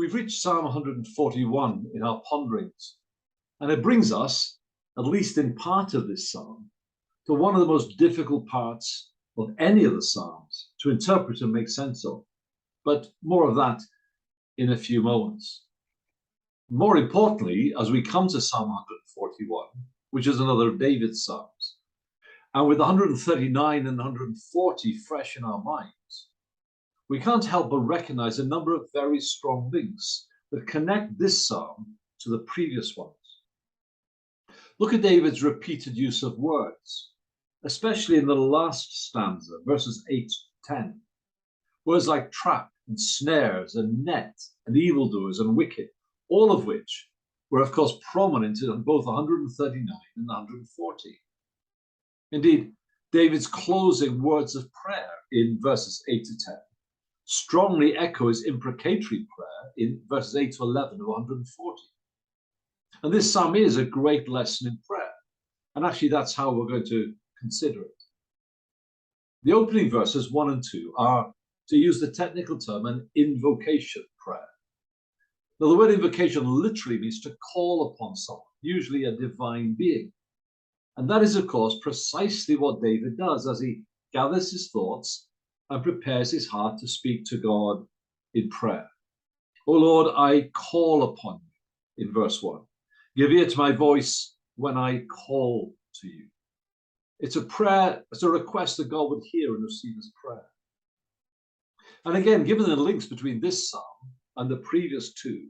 We've reached Psalm 141 in our ponderings, and it brings us, at least in part of this psalm, to one of the most difficult parts of any of the psalms to interpret and make sense of. But more of that in a few moments. More importantly, as we come to Psalm 141, which is another of David's psalms, and with 139 and 140 fresh in our minds, we can't help but recognize a number of very strong links that connect this psalm to the previous ones. Look at David's repeated use of words, especially in the last stanza, verses 8 to 10. Words like trap and snares and net and evildoers and wicked, all of which were, of course, prominent in both 139 and 140. Indeed, David's closing words of prayer in verses 8 to 10 strongly echo his imprecatory prayer in verses 8 to 11 of 140. And this psalm is a great lesson in prayer. And actually, that's how we're going to consider it. The opening verses 1 and 2 are, to use the technical term, an invocation prayer. Now, the word invocation literally means to call upon someone, usually a divine being. And that is, of course, precisely what David does as he gathers his thoughts and prepares his heart to speak to God in prayer. O Lord, I call upon you, in verse 1. Give ear to my voice when I call to you. It's a prayer, it's a request that God would hear and receive his prayer. And again, given the links between this psalm and the previous two,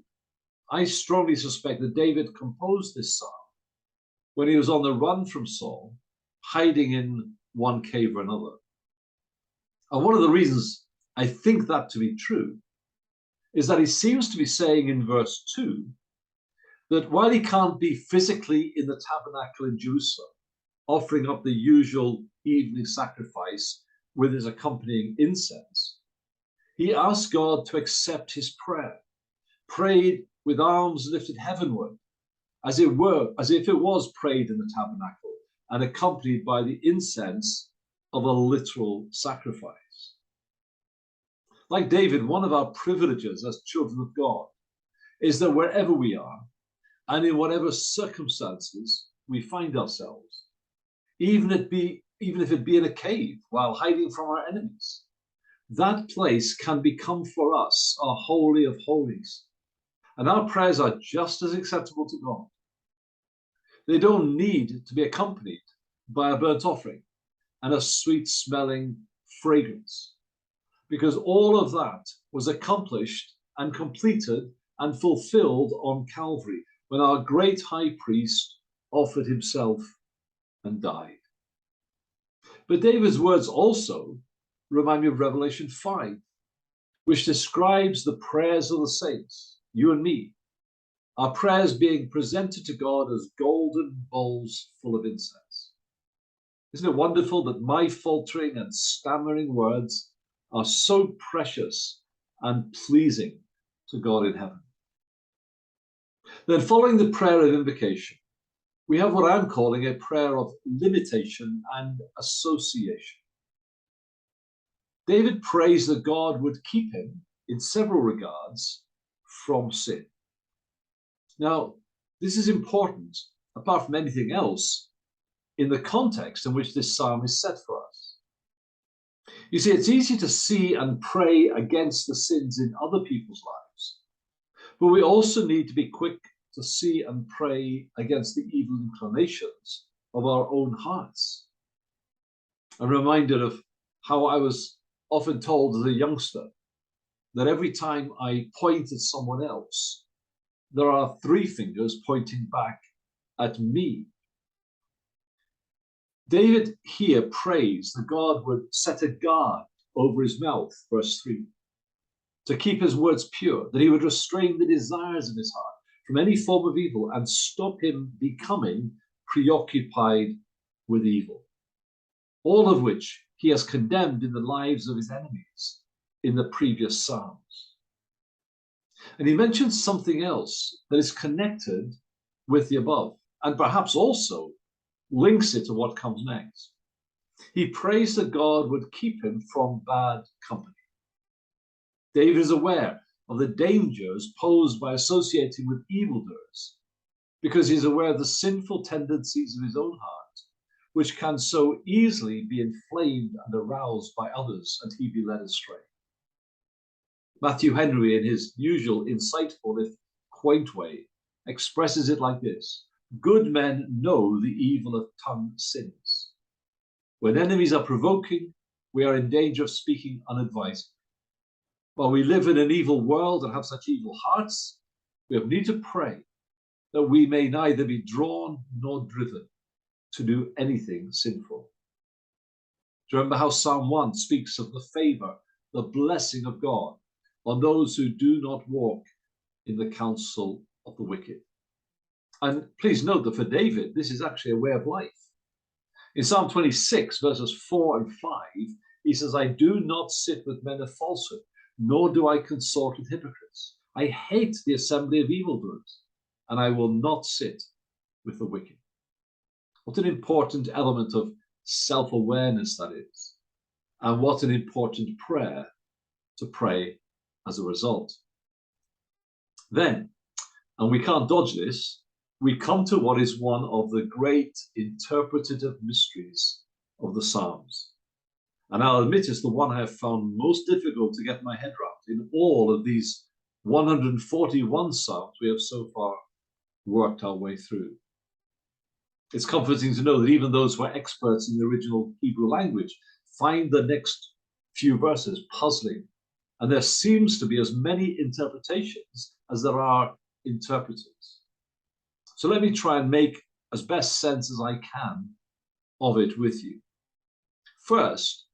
I strongly suspect that David composed this psalm when he was on the run from Saul, hiding in one cave or another. And one of the reasons I think that to be true is that he seems to be saying in verse 2 that while he can't be physically in the tabernacle in Jerusalem, offering up the usual evening sacrifice with his accompanying incense, he asked God to accept his prayer, prayed with arms lifted heavenward, as if it was prayed in the tabernacle and accompanied by the incense of a literal sacrifice. Like David, one of our privileges as children of God is that wherever we are and in whatever circumstances we find ourselves, even if it be in a cave while hiding from our enemies, that place can become for us a holy of holies. And our prayers are just as acceptable to God. They don't need to be accompanied by a burnt offering and a sweet-smelling fragrance, because all of that was accomplished and completed and fulfilled on Calvary when our great high priest offered himself and died. But David's words also remind me of Revelation 5, which describes the prayers of the saints, you and me, our prayers being presented to God as golden bowls full of incense. Isn't it wonderful that my faltering and stammering words are so precious and pleasing to God in heaven? Then, following the prayer of invocation, we have what I'm calling a prayer of limitation and association. David prays that God would keep him, in several regards, from sin. Now, this is important, apart from anything else, in the context in which this psalm is set for us. You see, it's easy to see and pray against the sins in other people's lives, but we also need to be quick to see and pray against the evil inclinations of our own hearts. I'm reminded of how I was often told as a youngster that every time I point at someone else, there are three fingers pointing back at me. David here prays that God would set a guard over his mouth, verse 3, to keep his words pure, that he would restrain the desires of his heart from any form of evil and stop him becoming preoccupied with evil. All of which he has condemned in the lives of his enemies in the previous Psalms. And he mentions something else that is connected with the above, and perhaps also links it to what comes next. He prays that God would keep him from bad company. David is aware of the dangers posed by associating with evildoers, because he's aware of the sinful tendencies of his own heart, which can so easily be inflamed and aroused by others, and he be led astray. Matthew Henry, in his usual insightful, if quaint way, expresses it like this: good men know the evil of tongue sins. When enemies are provoking, we are in danger of speaking unadvised. While we live in an evil world and have such evil hearts, we have need to pray that we may neither be drawn nor driven to do anything sinful. Do you remember how Psalm 1 speaks of the favor, the blessing of God on those who do not walk in the counsel of the wicked? And please note that for David, this is actually a way of life. In Psalm 26, verses 4 and 5, he says, I do not sit with men of falsehood, nor do I consort with hypocrites. I hate the assembly of evildoers, and I will not sit with the wicked. What an important element of self-awareness that is, and what an important prayer to pray as a result. Then, and we can't dodge this, we come to what is one of the great interpretative mysteries of the Psalms. And I'll admit it's the one I have found most difficult to get my head around in all of these 141 Psalms we have so far worked our way through. It's comforting to know that even those who are experts in the original Hebrew language find the next few verses puzzling, and there seems to be as many interpretations as there are interpreters. So let me try and make as best sense as I can of it with you. First,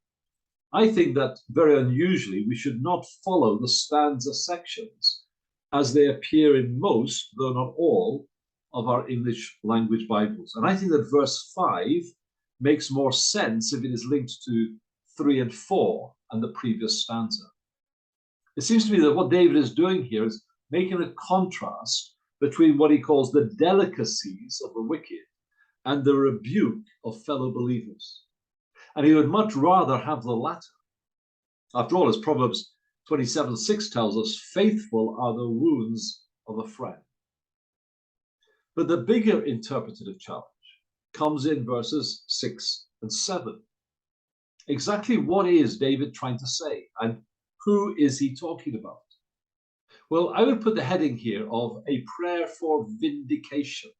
I think that very unusually we should not follow the stanza sections as they appear in most, though not all, of our English language Bibles. And I think that verse 5 makes more sense if it is linked to 3 and 4 and the previous stanza. It seems to me that what David is doing here is making a contrast between what he calls the delicacies of the wicked and the rebuke of fellow believers. And he would much rather have the latter. After all, as Proverbs 27:6 tells us, faithful are the wounds of a friend. But the bigger interpretative challenge comes in verses 6 and 7. Exactly what is David trying to say, and who is he talking about? Well, I would put the heading here of a prayer for vindication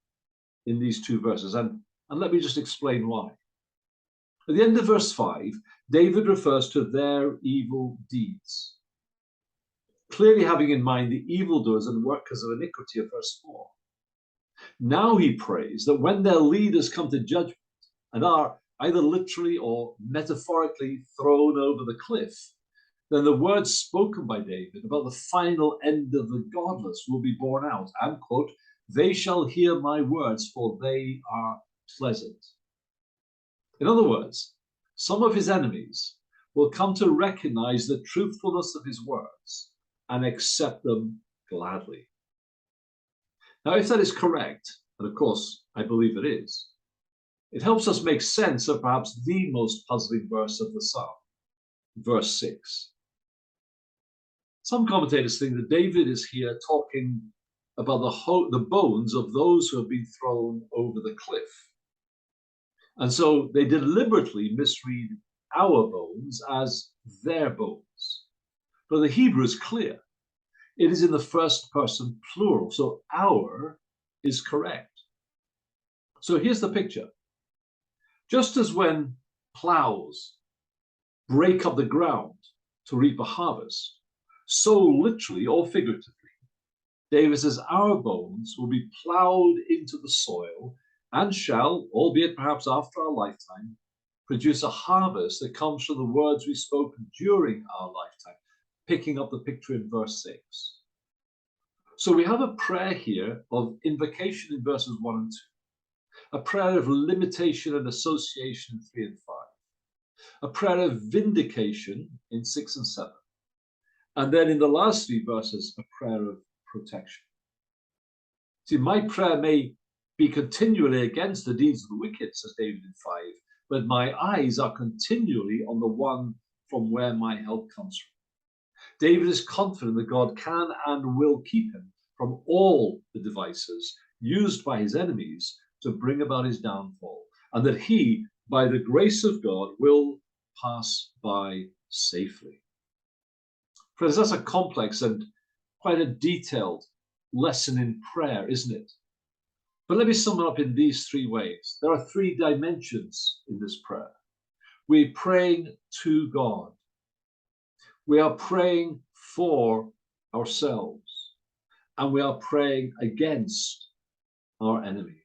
in these two verses, and let me just explain why. At the end of verse 5, David refers to their evil deeds, clearly having in mind the evildoers and workers of iniquity of verse 4. Now he prays that when their leaders come to judgment and are either literally or metaphorically thrown over the cliff, then the words spoken by David about the final end of the godless will be borne out. And, quote, they shall hear my words, for they are pleasant. In other words, some of his enemies will come to recognize the truthfulness of his words and accept them gladly. Now, if that is correct, and of course I believe it is, it helps us make sense of perhaps the most puzzling verse of the psalm, verse 6. Some commentators think that David is here talking about the bones of those who have been thrown over the cliff. And so they deliberately misread our bones as their bones. But the Hebrew is clear. It is in the first person plural, so our is correct. So here's the picture. Just as when plows break up the ground to reap a harvest, so literally or figuratively, David says our bones will be plowed into the soil and shall, albeit perhaps after our lifetime, produce a harvest that comes from the words we spoke during our lifetime, picking up the picture in verse 6. So we have a prayer here of invocation in verses 1 and 2, a prayer of limitation and association in 3 and 5, a prayer of vindication in 6 and 7, and then in the last 3 verses, a prayer of protection. See, my prayer may be continually against the deeds of the wicked, says David in 5, but my eyes are continually on the one from where my help comes from. David is confident that God can and will keep him from all the devices used by his enemies to bring about his downfall, and that he, by the grace of God, will pass by safely. Friends, that's a complex and quite a detailed lesson in prayer, isn't it? But let me sum it up in these three ways. There are three dimensions in this prayer. We're praying to God. We are praying for ourselves. And we are praying against our enemies.